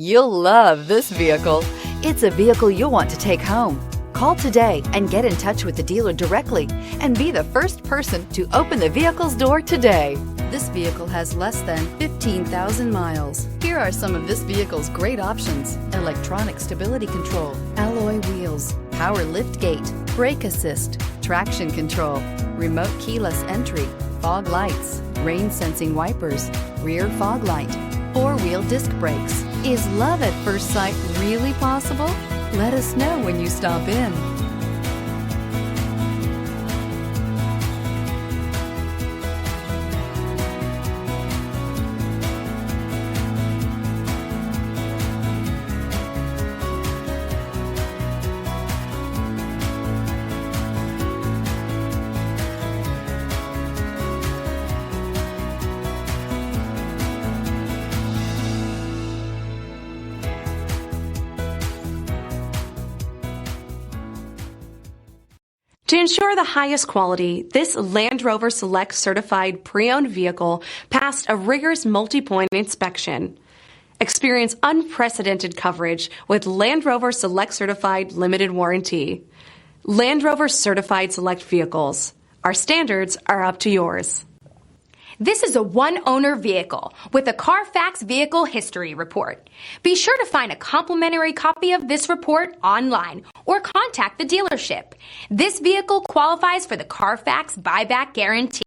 You'll love this vehicle. It's a vehicle you'll want to take home. Call today and get in touch with the dealer directly and be the first person to open the vehicle's door today. This vehicle has less than 15,000 miles. Here are some of this vehicle's great options: electronic stability control, alloy wheels, power lift gate, brake assist, traction control, remote keyless entry, fog lights, rain sensing wipers, rear fog light, four-wheel disc brakes. Is love at first sight really possible? Let us know when you stop in. To ensure the highest quality, this Land Rover Select certified pre-owned vehicle passed a rigorous multi-point inspection. Experience unprecedented coverage with Land Rover Select certified limited warranty. Land Rover certified select vehicles. Our standards are up to yours. This is a one-owner vehicle with a Carfax Vehicle History Report. Be sure to find a complimentary copy of this report online or contact the dealership. This vehicle qualifies for the Carfax Buyback Guarantee.